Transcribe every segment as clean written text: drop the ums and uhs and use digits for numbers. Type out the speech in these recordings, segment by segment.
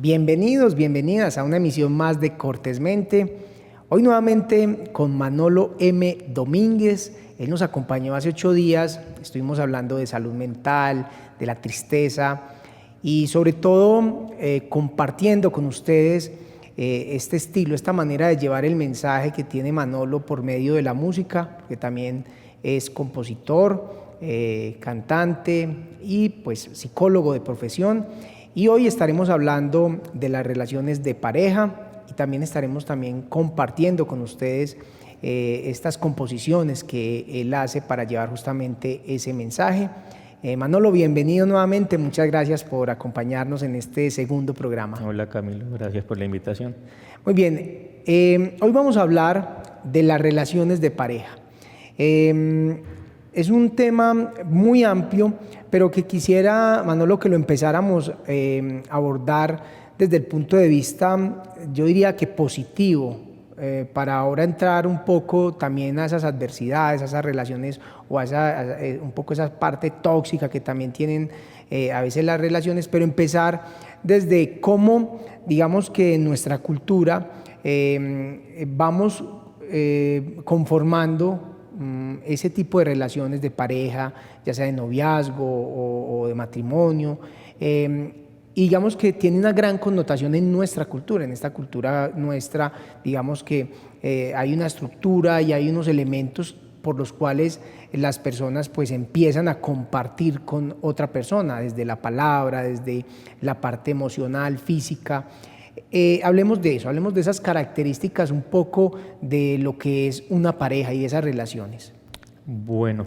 Bienvenidos, bienvenidas a una emisión más de Cortésmente. Hoy nuevamente con Manolo M. Domínguez. Él nos acompañó hace 8 días. Estuvimos hablando de salud mental, de la tristeza y sobre todo compartiendo con ustedes este estilo, esta manera de llevar el mensaje que tiene Manolo por medio de la música, que también es compositor, cantante y pues psicólogo de profesión. Y hoy estaremos hablando de las relaciones de pareja y también estaremos compartiendo con ustedes estas composiciones que él hace para llevar justamente ese mensaje. Manolo, bienvenido nuevamente. Muchas gracias por acompañarnos en este segundo programa. Hola Camilo, gracias por la invitación. Muy bien, hoy vamos a hablar de las relaciones de pareja. Es un tema muy amplio, pero que quisiera, Manolo, que lo empezáramos a abordar desde el punto de vista, yo diría que positivo, para ahora entrar un poco también a esas adversidades, a esas relaciones o un poco esa parte tóxica que también tienen a veces las relaciones, pero empezar desde cómo, digamos que en nuestra cultura vamos conformando ese tipo de relaciones de pareja, ya sea de noviazgo o de matrimonio, y digamos que tiene una gran connotación en nuestra cultura, en esta cultura nuestra, digamos que hay una estructura y hay unos elementos por los cuales las personas pues empiezan a compartir con otra persona, desde la palabra, desde la parte emocional, física. Hablemos de eso, hablemos de esas características un poco de lo que es una pareja y de esas relaciones. Bueno,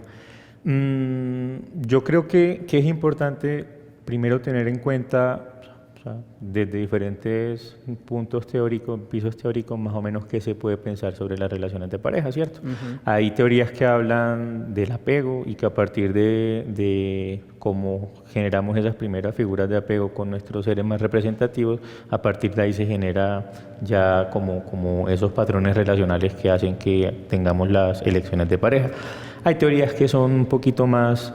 yo creo que es importante primero tener en cuenta, o sea, desde diferentes puntos teóricos, pisos teóricos, más o menos qué se puede pensar sobre las relaciones de pareja, ¿cierto? Hay teorías que hablan del apego y que a partir de cómo generamos esas primeras figuras de apego con nuestros seres más representativos, a partir de ahí se genera ya como esos patrones relacionales que hacen que tengamos las elecciones de pareja. Hay teorías que son un poquito más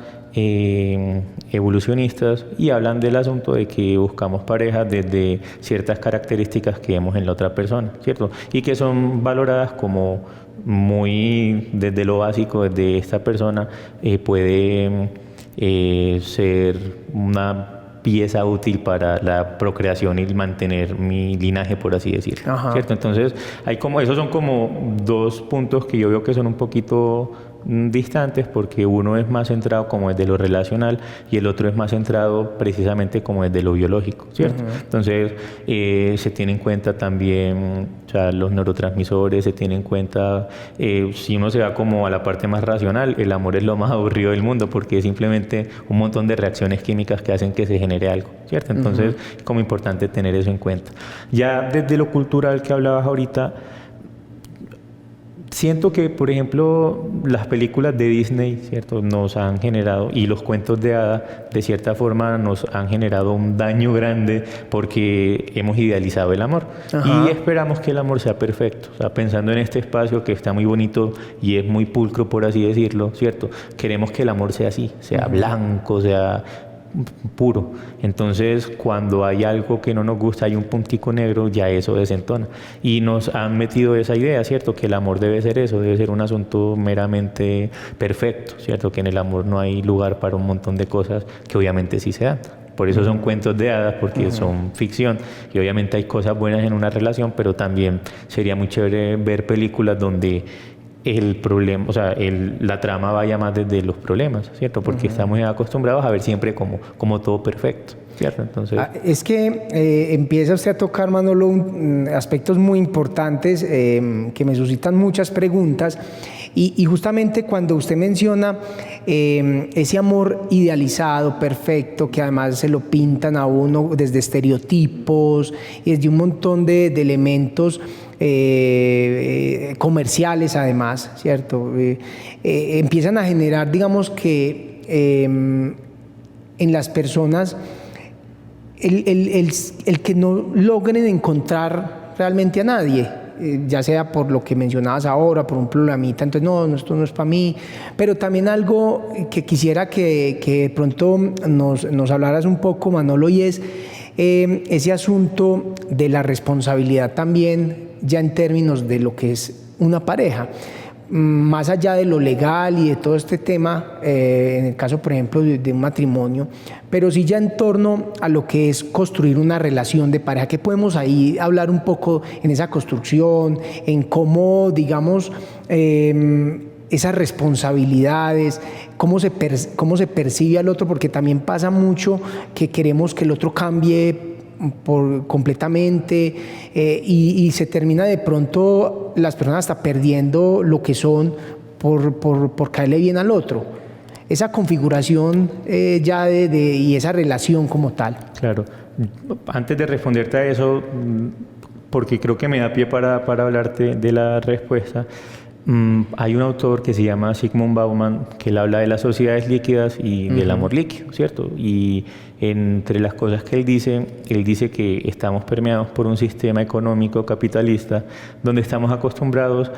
evolucionistas y hablan del asunto de que buscamos pareja desde ciertas características que vemos en la otra persona, ¿cierto? Y que son valoradas como muy desde lo básico, desde esta persona puede ser una pieza útil para la procreación y mantener mi linaje, por así decirlo, ¿cierto? Entonces, esos son como dos puntos que yo veo que son un poquito distantes, porque uno es más centrado como desde lo relacional y el otro es más centrado precisamente como desde lo biológico, ¿cierto? Entonces, se tiene en cuenta también, o sea, los neurotransmisores, se tiene en cuenta, si uno se va como a la parte más racional, el amor es lo más aburrido del mundo porque es simplemente un montón de reacciones químicas que hacen que se genere algo, ¿cierto? Entonces, es como importante tener eso en cuenta. Ya desde lo cultural que hablabas ahorita, siento que, por ejemplo, las películas de Disney, ¿cierto?, nos han generado, y los cuentos de hadas, de cierta forma, nos han generado un daño grande porque hemos idealizado el amor. Y esperamos que el amor sea perfecto. O sea, pensando en este espacio que está muy bonito y es muy pulcro, por así decirlo, ¿cierto? Queremos que el amor sea así, sea blanco, sea puro. Entonces, cuando hay algo que no nos gusta, hay un puntico negro, ya eso desentona. Y nos han metido esa idea, ¿cierto? Que el amor debe ser eso, debe ser un asunto meramente perfecto, ¿cierto? Que en el amor no hay lugar para un montón de cosas que obviamente sí se dan. Por eso son cuentos de hadas, porque son ficción. Y obviamente hay cosas buenas en una relación, pero también sería muy chévere ver películas donde el problema, o sea, la trama vaya más desde los problemas, ¿cierto? Porque estamos acostumbrados a ver siempre como todo perfecto, ¿cierto? Entonces, es que empieza usted a tocar, Manolo, aspectos muy importantes que me suscitan muchas preguntas y justamente cuando usted menciona ese amor idealizado, perfecto, que además se lo pintan a uno desde estereotipos y desde un montón de elementos comerciales además, ¿cierto? Empiezan a generar, digamos que en las personas el que no logren encontrar realmente a nadie, ya sea por lo que mencionabas ahora, por un problemita, entonces no, esto no es para mí, pero también algo que quisiera que de pronto nos hablaras un poco, Manolo, y es ese asunto de la responsabilidad también, ya en términos de lo que es una pareja. Más allá de lo legal y de todo este tema, en el caso, por ejemplo, de un matrimonio, pero sí ya en torno a lo que es construir una relación de pareja, que podemos ahí hablar un poco en esa construcción, en cómo, digamos, esas responsabilidades, cómo se percibe al otro, porque también pasa mucho que queremos que el otro cambie completamente, y se termina de pronto las personas hasta perdiendo lo que son por caerle bien al otro. Esa configuración ya y esa relación como tal. Claro. Antes de responderte a eso, porque creo que me da pie para hablarte de la respuesta, hay un autor que se llama Zygmunt Bauman, que él habla de las sociedades líquidas y del amor líquido, ¿cierto? Y entre las cosas que él dice que estamos permeados por un sistema económico capitalista donde estamos acostumbrados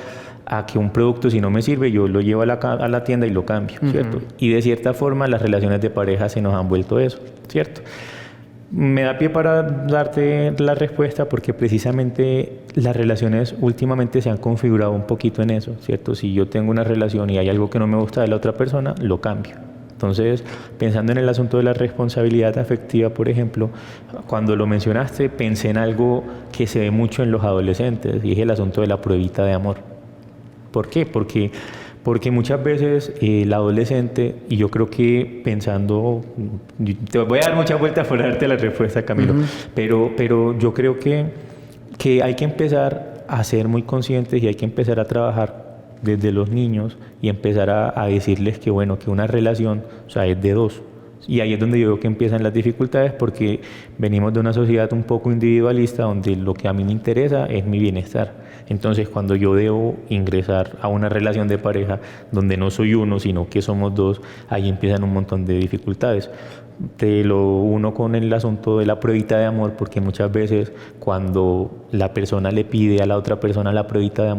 a que un producto, si no me sirve, yo lo llevo a la tienda y lo cambio, ¿cierto? Y de cierta forma las relaciones de pareja se nos han vuelto eso, ¿cierto? Me da pie para darte la respuesta porque precisamente las relaciones últimamente se han configurado un poquito en eso, ¿cierto? Si yo tengo una relación y hay algo que no me gusta de la otra persona, lo cambio. Entonces, pensando en el asunto de la responsabilidad afectiva, por ejemplo, cuando lo mencionaste, pensé en algo que se ve mucho en los adolescentes y es el asunto de la pruebita de amor. ¿Por qué? Porque muchas veces el adolescente, y yo creo que pensando, te voy a dar muchas vueltas para darte la respuesta, Camilo, pero yo creo que hay que empezar a ser muy conscientes y hay que empezar a trabajar desde los niños y empezar a decirles que, bueno, que una relación, o sea, es de dos. Y ahí es donde yo veo que empiezan las dificultades porque venimos de una sociedad un poco individualista donde lo que a mí me interesa es mi bienestar. Entonces, cuando yo debo ingresar a una relación de pareja donde no soy uno, sino que somos dos, ahí empiezan un montón de dificultades. Te lo uno con el asunto de la pruebita de amor, porque muchas veces cuando la persona le pide a la otra persona la pruebita de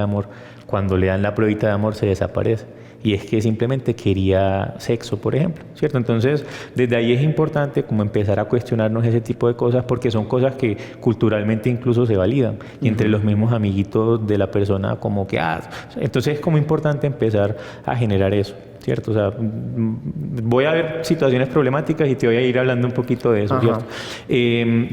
amor, cuando le dan la pruebita de amor se desaparece. Y es que simplemente quería sexo, por ejemplo, ¿cierto? Entonces, desde ahí es importante como empezar a cuestionarnos ese tipo de cosas porque son cosas que culturalmente incluso se validan. Y entre los mismos amiguitos de la persona como que, entonces es como importante empezar a generar eso, ¿cierto? O sea, voy a ver situaciones problemáticas y te voy a ir hablando un poquito de eso, ¿cierto?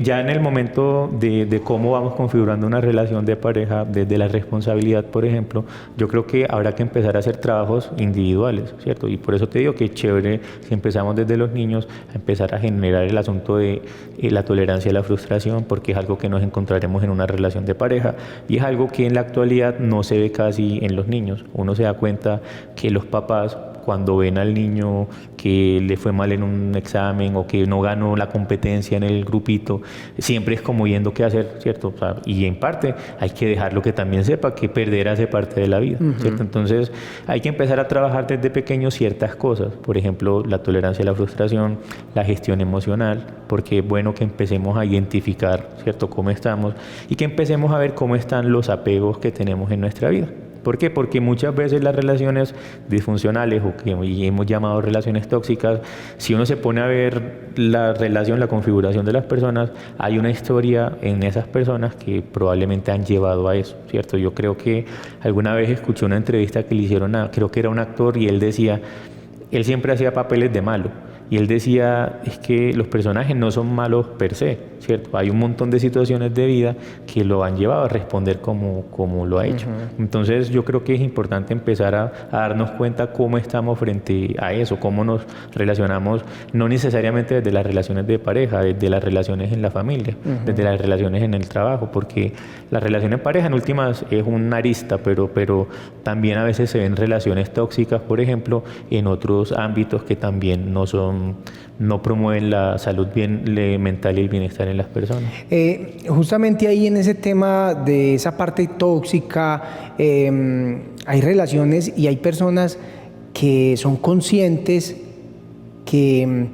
Ya en el momento de cómo vamos configurando una relación de pareja, desde la responsabilidad, por ejemplo, yo creo que habrá que empezar a hacer trabajos individuales, ¿cierto? Y por eso te digo que es chévere si empezamos desde los niños a empezar a generar el asunto de la tolerancia a la frustración, porque es algo que nos encontraremos en una relación de pareja y es algo que en la actualidad no se ve casi en los niños. Uno se da cuenta que los papás, cuando ven al niño que le fue mal en un examen o que no ganó la competencia en el grupito, siempre es como viendo qué hacer, ¿cierto? O sea, y en parte hay que dejarlo que también sepa que perder hace parte de la vida, ¿cierto? Entonces hay que empezar a trabajar desde pequeño ciertas cosas, por ejemplo, la tolerancia a la frustración, la gestión emocional, porque es bueno que empecemos a identificar, ¿cierto?, cómo estamos y que empecemos a ver cómo están los apegos que tenemos en nuestra vida. ¿Por qué? Porque muchas veces las relaciones disfuncionales o que hemos llamado relaciones tóxicas, si uno se pone a ver la relación, la configuración de las personas, hay una historia en esas personas que probablemente han llevado a eso, ¿cierto? Yo creo que alguna vez escuché una entrevista que le hicieron creo que era un actor y él decía, él siempre hacía papeles de malo. Y él decía, es que los personajes no son malos per se, ¿cierto? Hay un montón de situaciones de vida que lo han llevado a responder como lo ha hecho. Entonces yo creo que es importante empezar a darnos cuenta cómo estamos frente a eso, cómo nos relacionamos, no necesariamente desde las relaciones de pareja, desde las relaciones en la familia, desde las relaciones en el trabajo, porque la relación en pareja en últimas es una arista, pero también a veces se ven relaciones tóxicas, por ejemplo, en otros ámbitos que también no promueven la salud mental y el bienestar en las personas. Justamente ahí en ese tema de esa parte tóxica, hay relaciones y hay personas que son conscientes que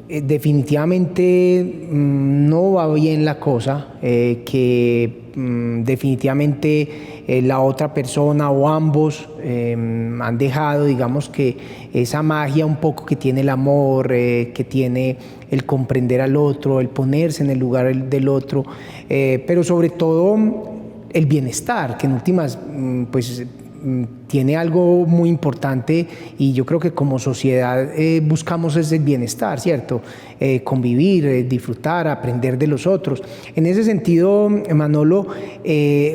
definitivamente no va bien la cosa, que definitivamente la otra persona o ambos han dejado, digamos, que esa magia un poco que tiene el amor, que tiene el comprender al otro, el ponerse en el lugar del otro, pero sobre todo el bienestar, que en últimas pues tiene algo muy importante, y yo creo que como sociedad buscamos ese bienestar, ¿cierto? Convivir, disfrutar, aprender de los otros. En ese sentido, Manolo,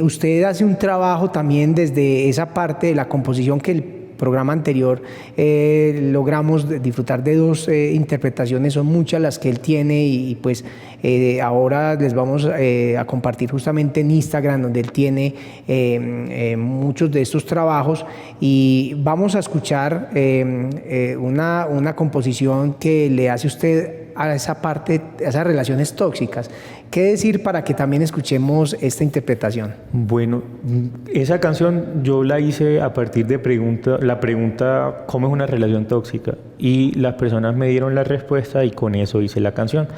usted hace un trabajo también desde esa parte de la composición que el programa anterior logramos disfrutar de 2 interpretaciones, son muchas las que él tiene, y pues ahora les vamos a compartir justamente en Instagram, donde él tiene muchos de estos trabajos, y vamos a escuchar una composición que le hace usted a esa parte, a esas relaciones tóxicas. ¿Qué decir para que también escuchemos esta interpretación? Bueno, esa canción yo la hice a partir de la pregunta ¿cómo es una relación tóxica? Y las personas me dieron la respuesta y con eso hice la canción.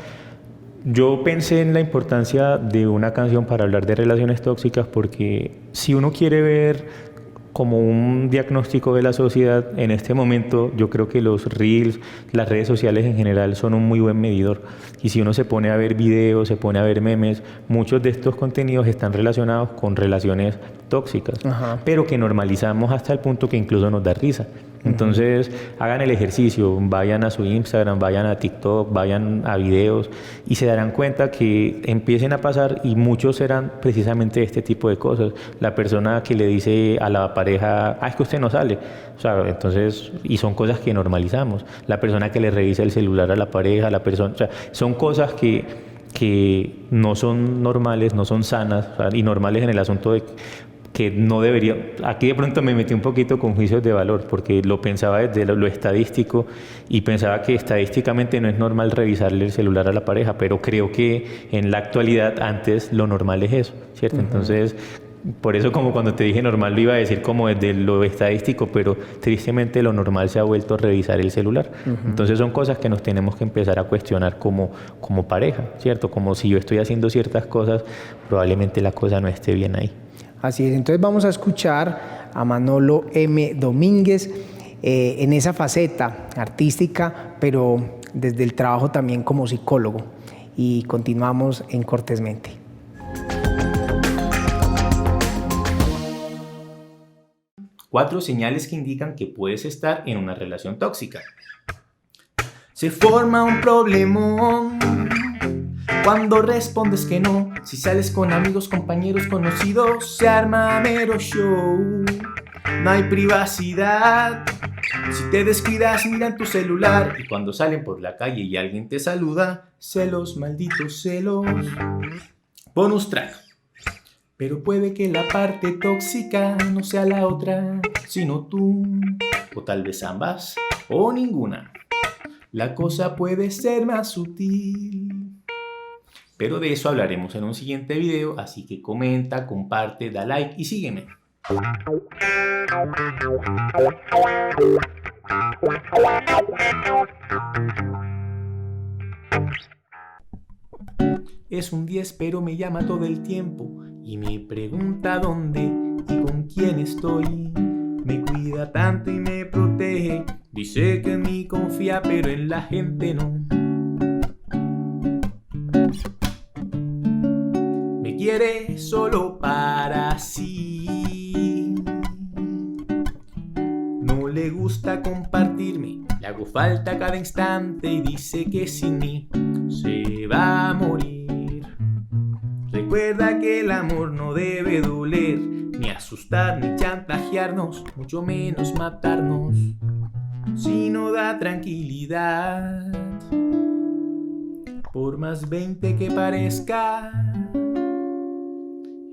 Yo pensé en la importancia de una canción para hablar de relaciones tóxicas, porque si uno quiere ver como un diagnóstico de la sociedad en este momento, yo creo que los reels, las redes sociales en general son un muy buen medidor. Y si uno se pone a ver videos, se pone a ver memes, muchos de estos contenidos están relacionados con relaciones tóxicas, pero que normalizamos hasta el punto que incluso nos da risa. Entonces, hagan el ejercicio, vayan a su Instagram, vayan a TikTok, vayan a videos, y se darán cuenta que empiecen a pasar, y muchos serán precisamente este tipo de cosas. La persona que le dice a la pareja, es que usted no sale. O sea, entonces, y son cosas que normalizamos. La persona que le revisa el celular a la pareja, la persona, o sea, son cosas que no son normales, no son sanas, o sea, y normales en el asunto de que no debería. Aquí de pronto me metí un poquito con juicios de valor, porque lo pensaba desde lo estadístico, y pensaba que estadísticamente no es normal revisarle el celular a la pareja, pero creo que en la actualidad antes lo normal es eso, ¿cierto? Entonces, por eso, como cuando te dije normal, lo iba a decir como desde lo estadístico, pero tristemente lo normal se ha vuelto a revisar el celular. Entonces son cosas que nos tenemos que empezar a cuestionar como pareja, ¿cierto? Como si yo estoy haciendo ciertas cosas, probablemente la cosa no esté bien ahí. Así es, entonces vamos a escuchar a Manolo M. Domínguez en esa faceta artística, pero desde el trabajo también como psicólogo. Y continuamos en Cortésmente. Cuatro señales que indican que puedes estar en una relación tóxica. Se forma un problemón cuando respondes que no. Si sales con amigos, compañeros, conocidos, se arma mero show. No hay privacidad. Si te descuidas, miran tu celular. Y cuando salen por la calle y alguien te saluda, celos, malditos celos. Bonus track. Pero puede que la parte tóxica no sea la otra, sino tú. O tal vez ambas, o ninguna. La cosa puede ser más sutil. Pero de eso hablaremos en un siguiente video, así que comenta, comparte, da like y sígueme. Es un 10 pero me llama todo el tiempo y me pregunta dónde y con quién estoy. Me cuida tanto y me protege, dice que en mí confía pero en la gente no. Me quiere solo para sí. No le gusta compartirme, le hago falta cada instante y dice que sin mí se va a morir. Recuerda que el amor no debe doler, ni asustar, ni chantajearnos, mucho menos matarnos, sino da tranquilidad. Por más 20 que parezca,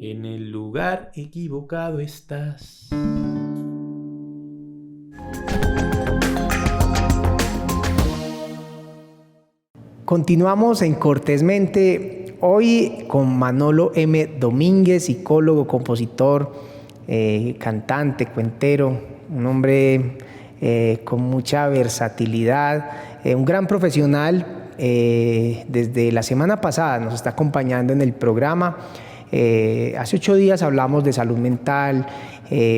en el lugar equivocado estás. Continuamos en Cortésmente, hoy con Manolo M. Domínguez, psicólogo, compositor, cantante, cuentero, un hombre con mucha versatilidad, un gran profesional. Desde la semana pasada nos está acompañando en el programa. Hace 8 días hablamos de salud mental,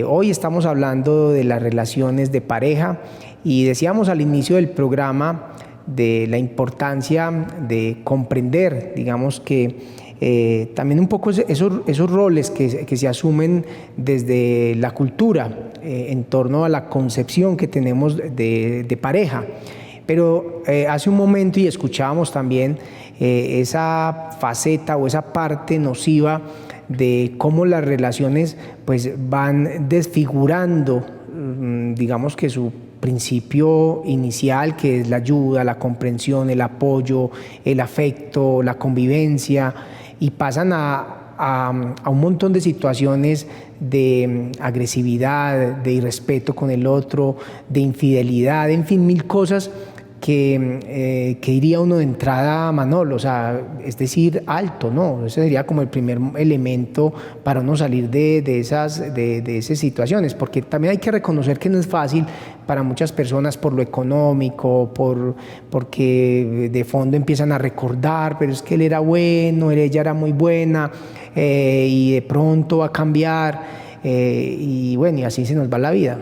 hoy estamos hablando de las relaciones de pareja y decíamos al inicio del programa de la importancia de comprender, digamos que también un poco esos roles que se asumen desde la cultura en torno a la concepción que tenemos de pareja. Pero hace un momento y escuchábamos también esa faceta o esa parte nociva de cómo las relaciones pues van desfigurando, digamos que su principio inicial, que es la ayuda, la comprensión, el apoyo, el afecto, la convivencia, y pasan a un montón de situaciones de agresividad, de irrespeto con el otro, de infidelidad, en fin, mil cosas que diría uno de entrada, Manolo, o sea, es decir, alto, ¿no? Ese sería como el primer elemento para uno salir de esas situaciones, porque también hay que reconocer que no es fácil para muchas personas por lo económico, porque de fondo empiezan a recordar, pero es que él era bueno, ella era muy buena, y de pronto va a cambiar, y bueno, y así se nos va la vida.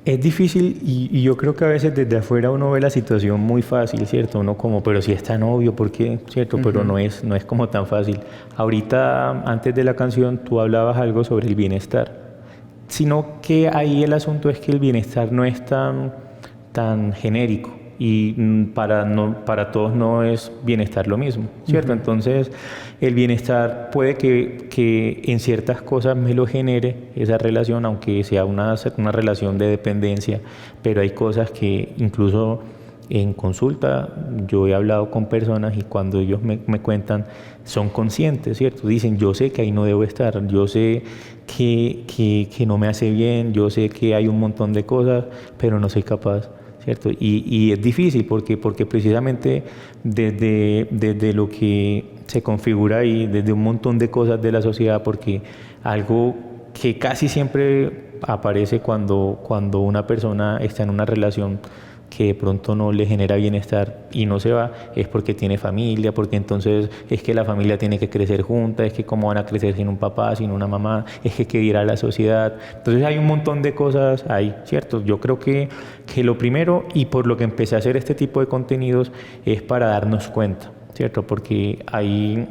Es difícil y yo creo que a veces desde afuera uno ve la situación muy fácil, ¿cierto? Uno como, pero si es tan obvio, ¿por qué? ¿Cierto? Pero no es como tan fácil. Ahorita, antes de la canción, tú hablabas algo sobre el bienestar, sino que ahí el asunto es que el bienestar no es tan genérico y para todos no es bienestar lo mismo, ¿cierto? Entonces, el bienestar puede que en ciertas cosas me lo genere esa relación, aunque sea una relación de dependencia, pero hay cosas que incluso en consulta yo he hablado con personas y cuando ellos me cuentan son conscientes, ¿cierto? Dicen, yo sé que ahí no debo estar, yo sé que no me hace bien, yo sé que hay un montón de cosas, pero no soy capaz, ¿cierto? Y es difícil porque precisamente desde lo que se configura ahí, desde un montón de cosas de la sociedad, porque algo que casi siempre aparece cuando una persona está en una relación que de pronto no le genera bienestar y no se va, es porque tiene familia, porque entonces es que la familia tiene que crecer junta, es que cómo van a crecer sin un papá, sin una mamá, es que qué dirá la sociedad. Entonces hay un montón de cosas ahí, ¿cierto? Yo creo que lo primero, y por lo que empecé a hacer este tipo de contenidos, es para darnos cuenta, ¿cierto? Porque ahí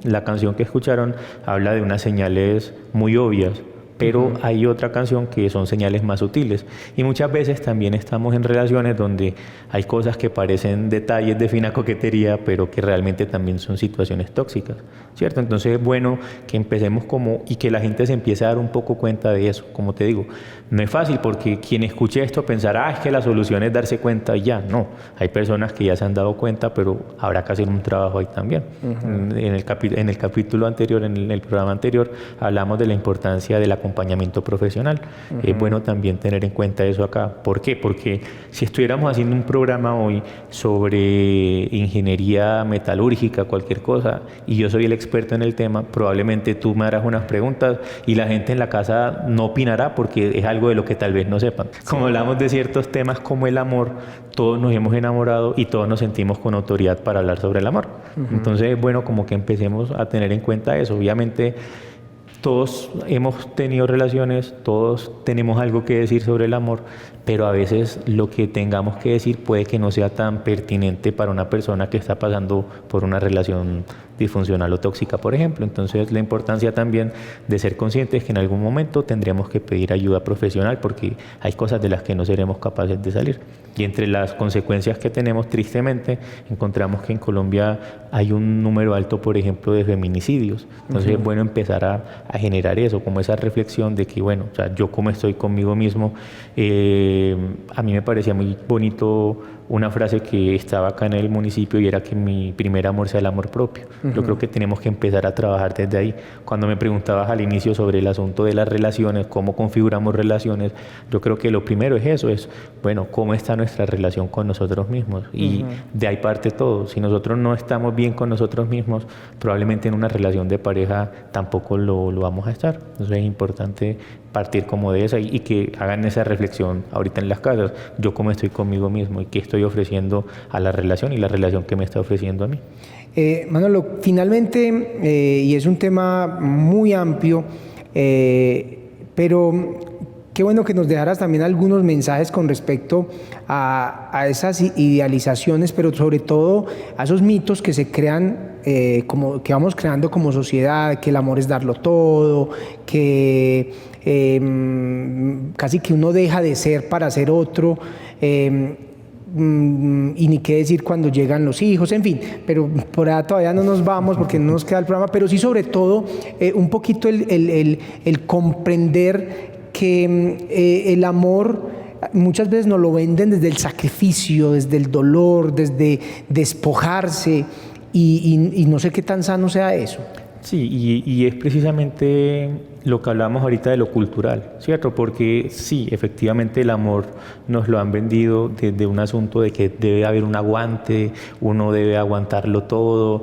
la canción que escucharon habla de unas señales muy obvias, pero hay otra canción que son señales más sutiles y muchas veces también estamos en relaciones donde hay cosas que parecen detalles de fina coquetería, pero que realmente también son situaciones tóxicas, ¿cierto? Entonces es bueno que empecemos y que la gente se empiece a dar un poco cuenta de eso. Como te digo, no es fácil porque quien escuche esto pensará, es que la solución es darse cuenta y ya. No, hay personas que ya se han dado cuenta, pero habrá que hacer un trabajo ahí también. En el capítulo anterior, en el programa anterior, hablamos de la importancia del acompañamiento profesional. Es bueno también tener en cuenta eso acá. ¿Por qué? Porque si estuviéramos haciendo un programa hoy sobre ingeniería metalúrgica, cualquier cosa, y yo soy el experto en el tema, probablemente tú me harás unas preguntas y la gente en la casa no opinará porque es algo de lo que tal vez no sepan. Como hablamos de ciertos temas como el amor, todos nos hemos enamorado y todos nos sentimos con autoridad para hablar sobre el amor. Entonces es bueno como que empecemos a tener en cuenta eso. Obviamente todos hemos tenido relaciones, todos tenemos algo que decir sobre el amor, pero a veces lo que tengamos que decir puede que no sea tan pertinente para una persona que está pasando por una relación disfuncional o tóxica, por ejemplo. Entonces, la importancia también de ser conscientes que en algún momento tendríamos que pedir ayuda profesional porque hay cosas de las que no seremos capaces de salir. Y entre las consecuencias que tenemos, tristemente, encontramos que en Colombia hay un número alto, por ejemplo, de feminicidios. Entonces, es bueno empezar a generar eso, como esa reflexión de que, bueno, o sea, yo como estoy conmigo mismo. A mí me parecía muy bonito una frase que estaba acá en el municipio y era que mi primer amor sea el amor propio. Yo creo que tenemos que empezar a trabajar desde ahí. Cuando me preguntabas al inicio sobre el asunto de las relaciones, cómo configuramos relaciones, yo creo que lo primero es eso, es, bueno, cómo está nuestra relación con nosotros mismos. Y de ahí parte todo. Si nosotros no estamos bien con nosotros mismos, probablemente en una relación de pareja tampoco lo vamos a estar. Entonces es importante partir como de esa y que hagan esa reflexión ahorita en las casas. Yo cómo estoy conmigo mismo y qué estoy ofreciendo a la relación y la relación que me está ofreciendo a mí. Manolo, finalmente, y es un tema muy amplio, pero qué bueno que nos dejaras también algunos mensajes con respecto a esas idealizaciones, pero sobre todo a esos mitos que se crean, como que vamos creando como sociedad, que el amor es darlo todo, que casi que uno deja de ser para ser otro. Y ni qué decir cuando llegan los hijos, en fin, pero por ahí todavía no nos vamos porque no nos queda el programa, pero sí sobre todo un poquito el comprender que el amor muchas veces nos lo venden desde el sacrificio, desde el dolor, desde despojarse y no sé qué tan sano sea eso. Sí, y es precisamente lo que hablamos ahorita de lo cultural, ¿cierto? Porque sí, efectivamente el amor nos lo han vendido desde un asunto de que debe haber un aguante, uno debe aguantarlo todo,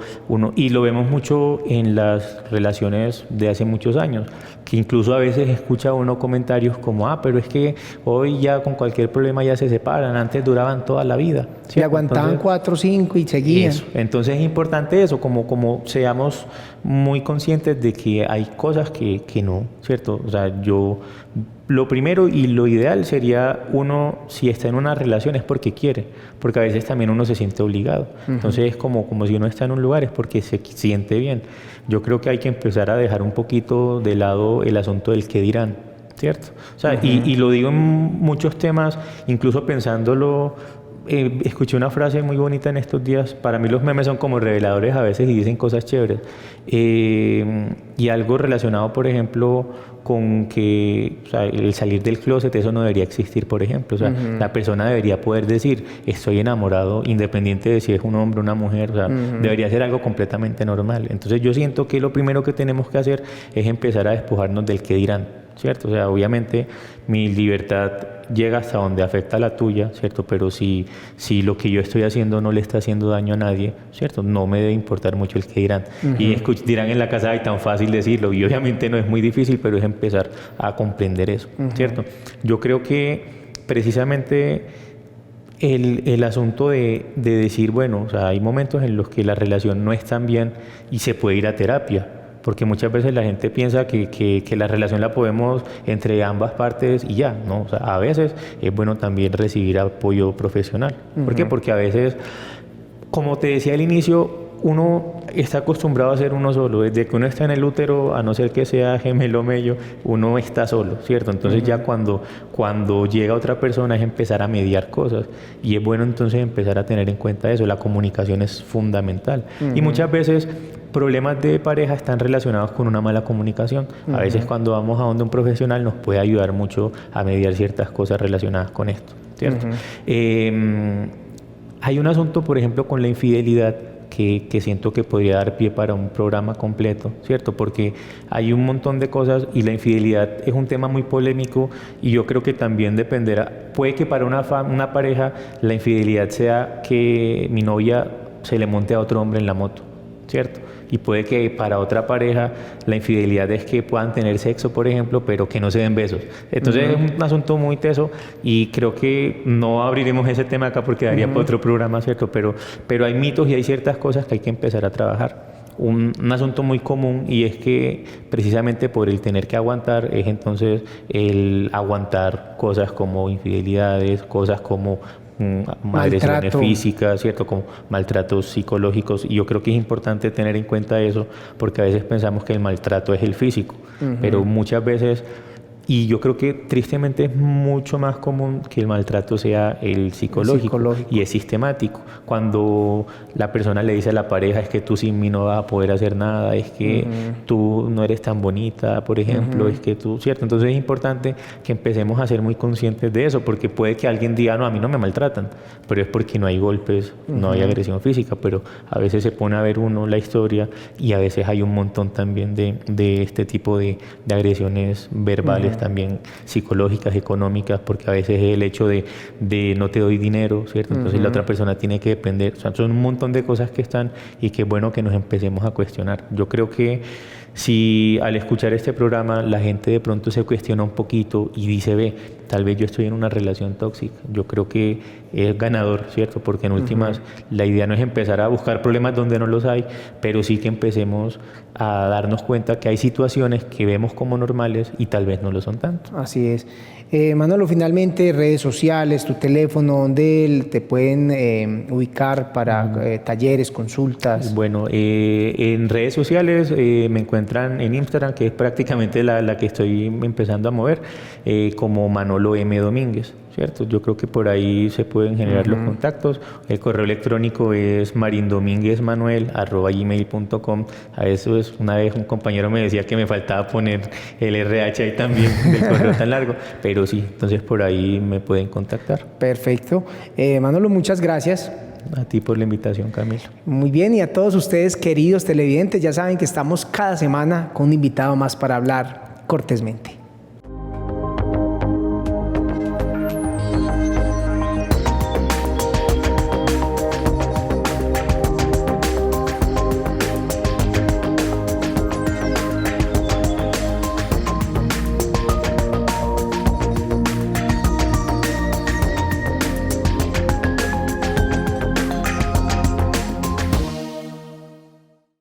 y lo vemos mucho en las relaciones de hace muchos años, que incluso a veces escucha uno comentarios como, pero es que hoy ya con cualquier problema ya se separan, antes duraban toda la vida, ¿cierto? Y aguantaban entonces, 4 o 5 y seguían. Eso. Entonces es importante eso, como seamos muy conscientes de que hay cosas que no, ¿cierto? O sea, lo primero y lo ideal sería uno, si está en una relación es porque quiere, porque a veces también uno se siente obligado. Entonces es como si uno está en un lugar es porque se siente bien. Yo creo que hay que empezar a dejar un poquito de lado el asunto del qué dirán, ¿cierto? O sea, y lo digo en muchos temas, incluso pensándolo. Escuché una frase muy bonita en estos días. Para mí los memes son como reveladores a veces y dicen cosas chéveres. Y algo relacionado, por ejemplo, con que el salir del closet, eso no debería existir, por ejemplo. O sea, la persona debería poder decir, estoy enamorado, independiente de si es un hombre o una mujer. O sea, debería ser algo completamente normal. Entonces yo siento que lo primero que tenemos que hacer es empezar a despojarnos del qué dirán, ¿cierto? O sea, obviamente mi libertad llega hasta donde afecta a la tuya, ¿cierto? Pero si lo que yo estoy haciendo no le está haciendo daño a nadie, ¿cierto? No me debe importar mucho el que dirán. Y dirán en la casa, ay, tan fácil decirlo. Y obviamente no es muy difícil, pero es empezar a comprender eso, ¿cierto? Yo creo que precisamente el asunto de decir, bueno, o sea, hay momentos en los que la relación no es tan bien y se puede ir a terapia. Porque muchas veces la gente piensa que la relación la podemos entre ambas partes y ya, ¿no? O sea, a veces es bueno también recibir apoyo profesional. ¿Por qué? Porque a veces, como te decía al inicio, uno está acostumbrado a ser uno solo. Desde que uno está en el útero, a no ser que sea gemelo o mello, uno está solo, ¿cierto? Entonces ya cuando llega otra persona es empezar a mediar cosas. Y es bueno entonces empezar a tener en cuenta eso. La comunicación es fundamental. Y muchas veces problemas de pareja están relacionados con una mala comunicación. A veces cuando vamos a donde un profesional nos puede ayudar mucho a mediar ciertas cosas relacionadas con esto, ¿cierto? Hay un asunto, por ejemplo, con la infidelidad que siento que podría dar pie para un programa completo, ¿cierto? Porque hay un montón de cosas y la infidelidad es un tema muy polémico y yo creo que también dependerá, puede que para una pareja la infidelidad sea que mi novia se le monte a otro hombre en la moto, ¿cierto? Y puede que para otra pareja la infidelidad es que puedan tener sexo, por ejemplo, pero que no se den besos. Entonces es un asunto muy teso y creo que no abriremos ese tema acá porque daría para otro programa, ¿cierto? Pero hay mitos y hay ciertas cosas que hay que empezar a trabajar. Un asunto muy común y es que precisamente por el tener que aguantar es entonces el aguantar cosas como infidelidades, cosas como agresiones físicas, ¿cierto? Como maltratos psicológicos. Y yo creo que es importante tener en cuenta eso porque a veces pensamos que el maltrato es el físico, pero muchas veces, y yo creo que tristemente es mucho más común que el maltrato sea el psicológico. Y es sistemático. Cuando la persona le dice a la pareja es que tú sin mí no vas a poder hacer nada, es que tú no eres tan bonita, por ejemplo, es que tú, ¿cierto? Entonces es importante que empecemos a ser muy conscientes de eso, porque puede que alguien diga, no, a mí no me maltratan, pero es porque no hay golpes, no hay agresión física, pero a veces se pone a ver uno la historia y a veces hay un montón también de este tipo de agresiones verbales, también psicológicas, económicas, porque a veces es el hecho de no te doy dinero, ¿cierto? Entonces la otra persona tiene que depender. O sea, son un montón de cosas que están y qué bueno que nos empecemos a cuestionar. Yo creo que Si al escuchar este programa la gente de pronto se cuestiona un poquito y dice, ve, tal vez yo estoy en una relación tóxica, yo creo que es ganador, ¿cierto? Porque en últimas la idea no es empezar a buscar problemas donde no los hay, pero sí que empecemos a darnos cuenta que hay situaciones que vemos como normales y tal vez no lo son tanto. Así es. Manolo, finalmente, redes sociales, tu teléfono, ¿dónde te pueden ubicar para talleres, consultas? Bueno, en redes sociales me encuentran en Instagram, que es prácticamente la que estoy empezando a mover, como Manolo M. Domínguez, ¿cierto? Yo creo que por ahí se pueden generar los contactos. El correo electrónico es marindominguezmanuel@gmail.com. A eso es, una vez un compañero me decía que me faltaba poner el RH ahí también del correo tan largo, pero sí, entonces por ahí me pueden contactar. Perfecto. Manolo, muchas gracias. A ti por la invitación, Camilo. Muy bien, y a todos ustedes, queridos televidentes, ya saben que estamos cada semana con un invitado más para hablar cortésmente.